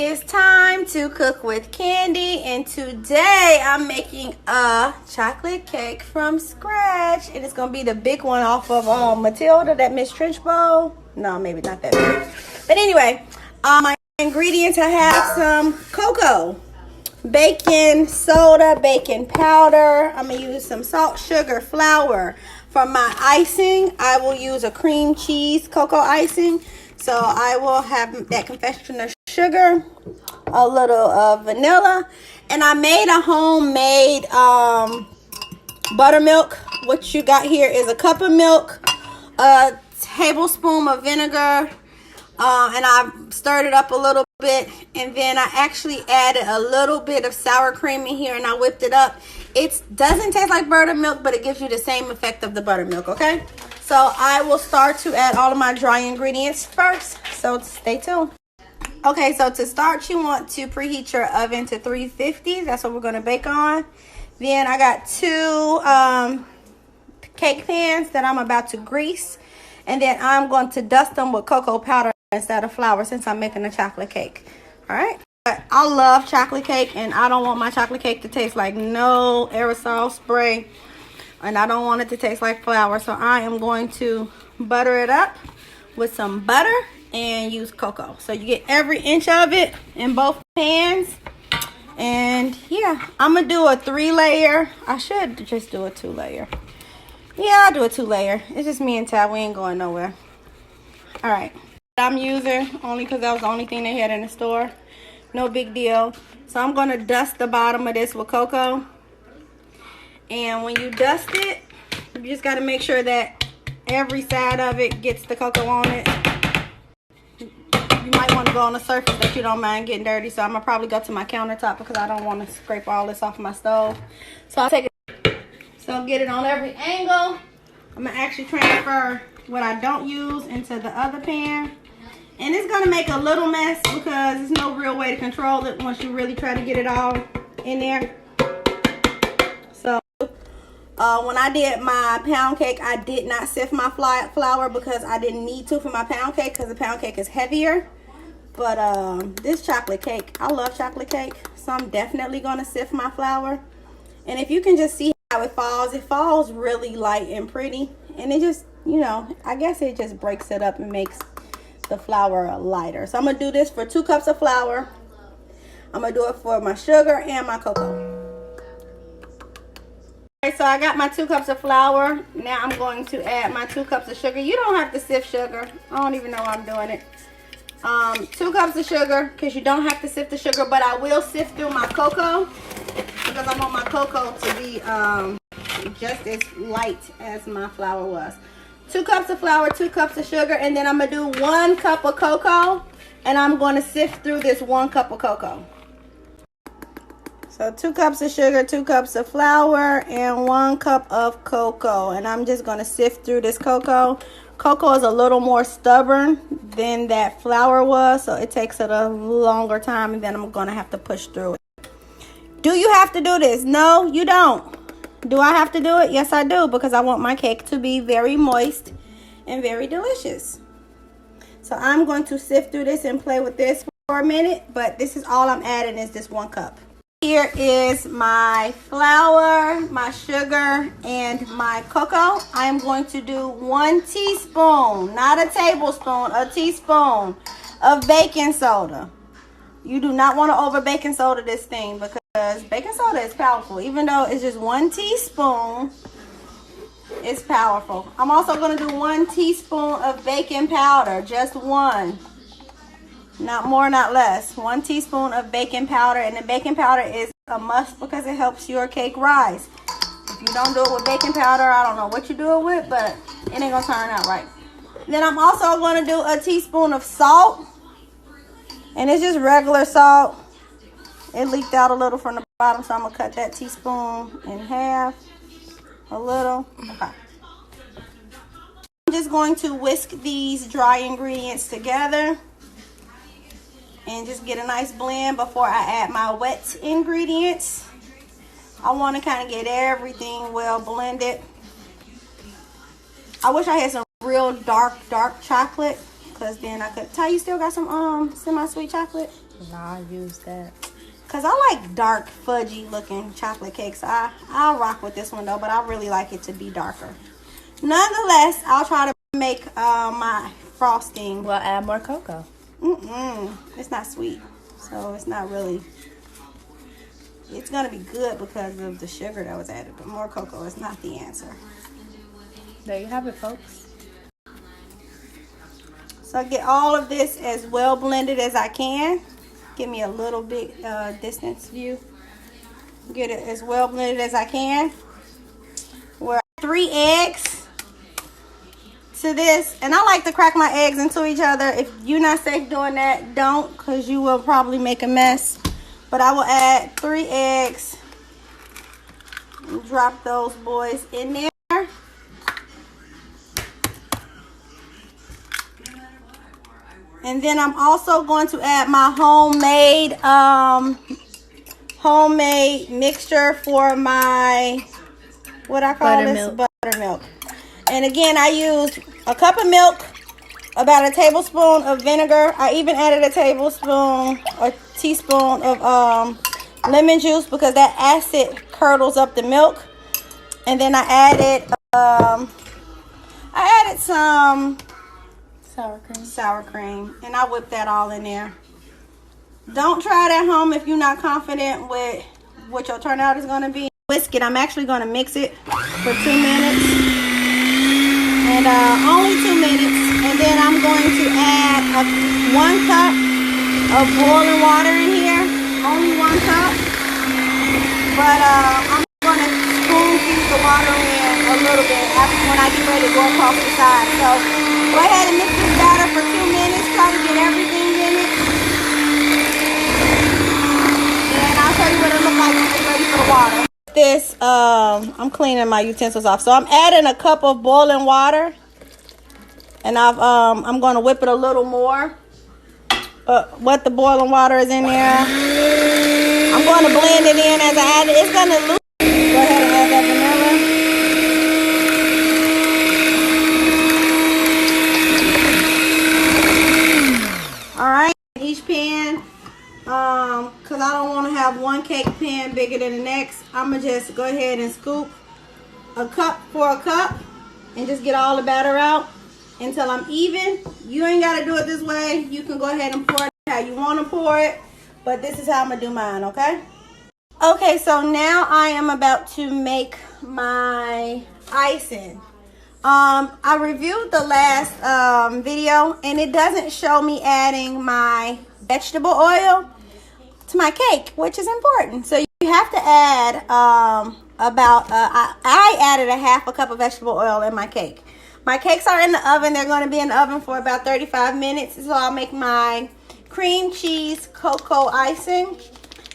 It's time to cook with Candy, and today I'm making a chocolate cake from scratch, and it's gonna be the big one off of Matilda, that Miss Trench bowl. No, maybe not that big, but anyway, my ingredients: I have some cocoa, baking soda, baking powder. I'm gonna use some salt, sugar, flour. For my icing, I will use a cream cheese cocoa icing. So I will have that confectioner sugar, a little vanilla, and I made a homemade buttermilk. What you got here is a cup of milk, a tablespoon of vinegar, and I stirred it up a little bit, and then I actually added a little bit of sour cream in here, and I whipped it up. It doesn't taste like buttermilk, but it gives you the same effect of the buttermilk, okay? So I will start to add all of my dry ingredients first, so stay tuned. Okay, so to start, you want to preheat your oven to 350. That's what we're going to bake on. Then I got two cake pans that I'm about to grease, and then I'm going to dust them with cocoa powder instead of flour since I'm making a chocolate cake. All right. But I love chocolate cake, and I don't want my chocolate cake to taste like no aerosol spray, and I don't want it to taste like flour. So I am going to butter it up with some butter and use cocoa. So you get every inch of it in both pans. And yeah, I'm gonna do a 3-layer. I should just do a 2-layer. Yeah, I'll do a 2-layer. It's just me and Tad. We ain't going nowhere. All right. I'm using only because that was the only thing they had in the store. No big deal. So I'm gonna dust the bottom of this with cocoa. And when you dust it, you just got to make sure that every side of it gets the cocoa on it. You might want to go on a surface that you don't mind getting dirty. So I'm going to probably go to my countertop because I don't want to scrape all this off my stove. So I'll take it. So get it on every angle. I'm going to actually transfer what I don't use into the other pan. And it's going to make a little mess because there's no real way to control it once you really try to get it all in there. When I did my pound cake, I did not sift my flour because I didn't need to for my pound cake because the pound cake is heavier. But this chocolate cake, I love chocolate cake, so I'm definitely going to sift my flour. And if you can just see how it falls really light and pretty. And it just, you know, I guess it just breaks it up and makes the flour lighter. So I'm going to do this for 2 cups of flour. I'm going to do it for my sugar and my cocoa. Okay, so I got my 2 cups of flour. Now I'm going to add my 2 cups of sugar. You don't have to sift sugar. I don't even know why I'm doing it. 2 cups of sugar because you don't have to sift the sugar, but I will sift through my cocoa because I want my cocoa to be just as light as my flour was. 2 cups of flour, 2 cups of sugar, and then I'm going to do 1 cup of cocoa, and I'm going to sift through this 1 cup of cocoa. So 2 cups of sugar, 2 cups of flour, and 1 cup of cocoa. And I'm just going to sift through this cocoa. Cocoa is a little more stubborn than that flour was, so it takes it a longer time, and then I'm going to have to push through it. Do you have to do this? No, you don't. Do I have to do it? Yes, I do, because I want my cake to be very moist and very delicious. So I'm going to sift through this and play with this for a minute, but this is all I'm adding is this 1 cup. Here is my flour, my sugar, and my cocoa. I am going to do 1 teaspoon, not a tablespoon, a teaspoon of baking soda. You do not want to over baking soda this thing because baking soda is powerful. Even though it's just 1 teaspoon, it's powerful. I'm also going to do 1 teaspoon of baking powder, just 1. Not more, not less. 1 teaspoon of baking powder. And the baking powder is a must because it helps your cake rise. If you don't do it with baking powder, I don't know what you do it with, but it ain't going to turn out right. Then I'm also going to do a teaspoon of salt. And it's just regular salt. It leaked out a little from the bottom, so I'm going to cut that teaspoon in half. A little. Okay. I'm just going to whisk these dry ingredients together and just get a nice blend before I add my wet ingredients. I want to kind of get everything well blended. I wish I had some real dark chocolate, because then I could. Ty, you still got some semi-sweet chocolate? Nah, I use that. Because I like dark, fudgy looking chocolate cakes. I'll rock with this one though, but I really like it to be darker. Nonetheless, I'll try to make my frosting. Well, add more cocoa. It's not sweet, so it's not really. It's going to be good because of the sugar that was added, but more cocoa is not the answer. There you have it, folks. So I get all of this as well blended as I can. Give me a little bit distance view. Get it as well blended as I can. We're 3 eggs to this. And I like to crack my eggs into each other. If you're not safe doing that, don't, because you will probably make a mess. But I will add 3 eggs. And drop those boys in there. And then I'm also going to add my homemade mixture for my, what I call this? Buttermilk. And again, I used a cup of milk, about a tablespoon of vinegar. I even added a teaspoon of lemon juice because that acid curdles up the milk. And then I added some sour cream, and I whipped that all in there. Don't try it at home if you're not confident with what your turnout is going to be. Whisk it. I'm actually going to mix it for 2 minutes, and only 2 minutes, and then I'm going to add 1 cup of boiling water in here. Only 1 cup, but I'm going to spoon feed the water in a little bit after when I get ready to go across the side. So go ahead and mix this batter for 2 minutes. Try to get everything in it. And I'll show you what it looks like when it's ready for the water. This, I'm cleaning my utensils off. So I'm adding a cup of boiling water. And I'm going to whip it a little more. What the boiling water is in there. I'm going to blend it in as I add it. It's going to lose. Go ahead and add that vanilla. Alright, each pan, because I don't want to have one cake pan bigger than the next, I'm going to just go ahead and scoop a cup for a cup and just get all the batter out until I'm even. You ain't got to do it this way. You can go ahead and pour it how you want to pour it, but this is how I'm going to do mine, okay? Okay, so now I am about to make my icing. I reviewed the last video, and it doesn't show me adding my vegetable oil to my cake, which is important. So you have to add I added a half a cup of vegetable oil in my cake. My cakes are in the oven. They're going to be in the oven for about 35 minutes. So I'll make my cream cheese cocoa icing.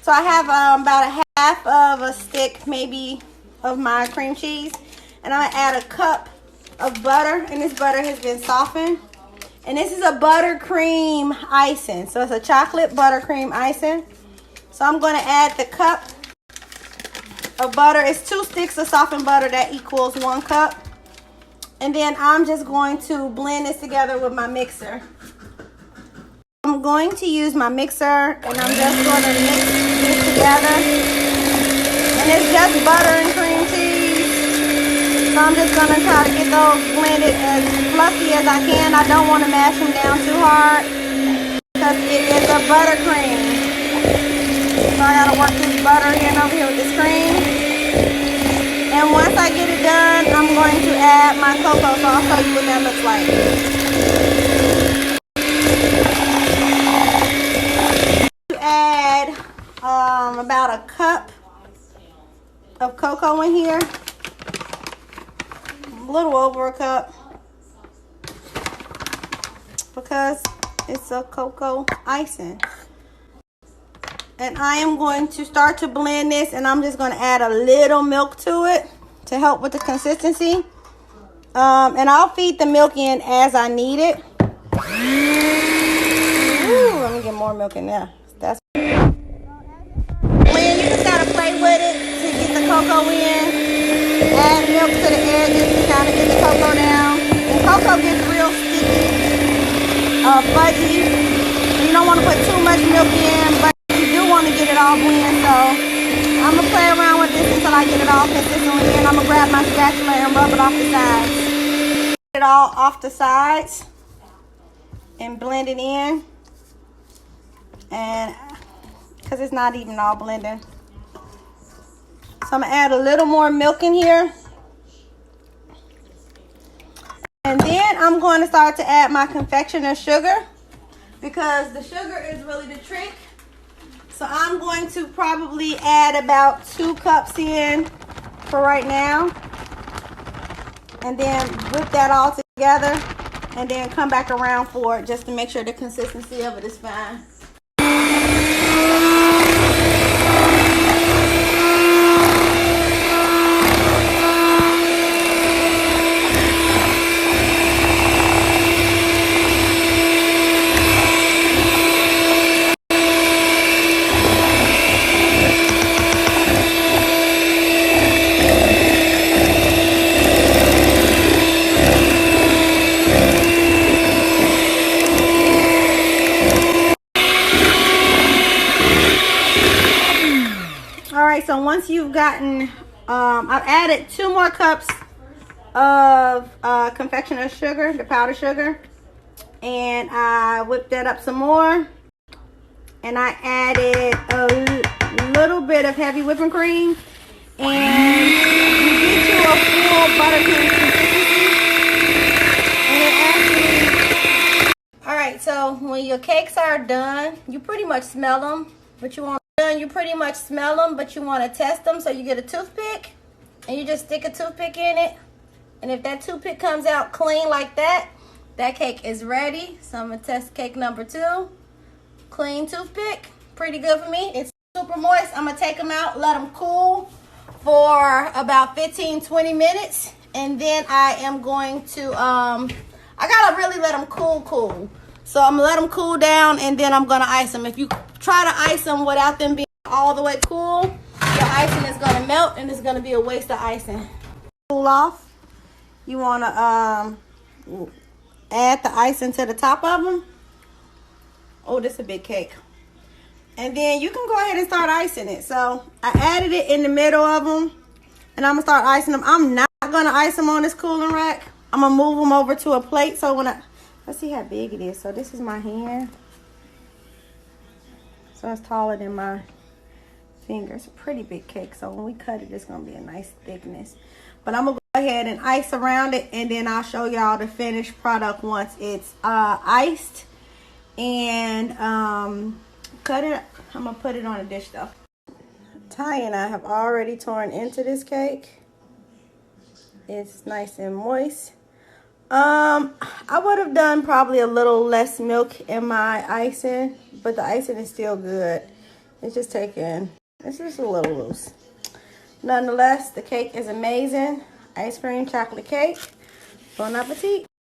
So I have about a half of a stick maybe of my cream cheese, and I'm going to add a cup of butter, and this butter has been softened, and this is a buttercream icing, so it's a chocolate buttercream icing. So I'm going to add the cup of butter. It's 2 sticks of softened butter that equals 1 cup, and then I'm just going to blend this together with my mixer. I'm going to use my mixer, and I'm just going to mix this together, and it's just butter and cream cheese. So I'm just going to try to get those blended as fluffy as I can. I don't want to mash them down too hard because it is a buttercream. So I got to work this butter in over here with this cream. And once I get it done, I'm going to add my cocoa. So I'll show you what that looks like. To add about a cup of cocoa in here. A little over a cup because it's a cocoa icing. And I am going to start to blend this, and I'm just going to add a little milk to it to help with the consistency. And I'll feed the milk in as I need it. Ooh, let me get more milk in there. That's blend. You just gotta play with it to get the cocoa in. Add milk to the edges to kind of get the cocoa down. And cocoa gets real sticky, fudgy. You don't want to put too much milk in, but you do want to get it all blend. So I'm going to play around with this until I get it all consistently. And I'm going to grab my spatula and rub it off the sides. Get it all off the sides and blend it in. And because it's not even all blending. So I'm going to add a little more milk in here. And then I'm going to start to add my confectioner sugar, because the sugar is really the trick. So I'm going to probably add about 2 cups in for right now. And then whip that all together. And then come back around for it just to make sure the consistency of it is fine. So once you've gotten, I've added 2 more cups of confectioner sugar, the powdered sugar, and I whipped that up some more, and I added a little bit of heavy whipping cream, and you get you a full buttercream consistency, and it actually, all right, so when your cakes are done, you pretty much smell them, but you want you pretty much smell them, but you want to test them. So you get a toothpick and you just stick a toothpick in it, and if that toothpick comes out clean like that, that cake is ready. So I'm gonna test cake number 2. Clean toothpick, pretty good for me. It's super moist. I'm gonna take them out, let them cool for about 15-20 minutes, and then I am going to I gotta really let them cool. So I'm gonna let them cool down, and then I'm gonna ice them. If you try to ice them without them being all the way cool, your icing is gonna melt, and it's gonna be a waste of icing. Cool off. You wanna add the icing to the top of them. Oh, this is a big cake. And then you can go ahead and start icing it. So I added it in the middle of them, and I'm gonna start icing them. I'm not gonna ice them on this cooling rack. I'm gonna move them over to a plate. So when let's see how big it is. So this is my hand. So it's taller than my finger. It's a pretty big cake. So when we cut it, it's going to be a nice thickness. But I'm going to go ahead and ice around it. And then I'll show y'all the finished product once it's iced. And cut it. I'm going to put it on a dish though. Ty and I have already torn into this cake. It's nice and moist. I would have done probably a little less milk in my icing, but the icing is still good. It's just a little loose. Nonetheless, the cake is amazing. Ice cream chocolate cake. Bon appetit.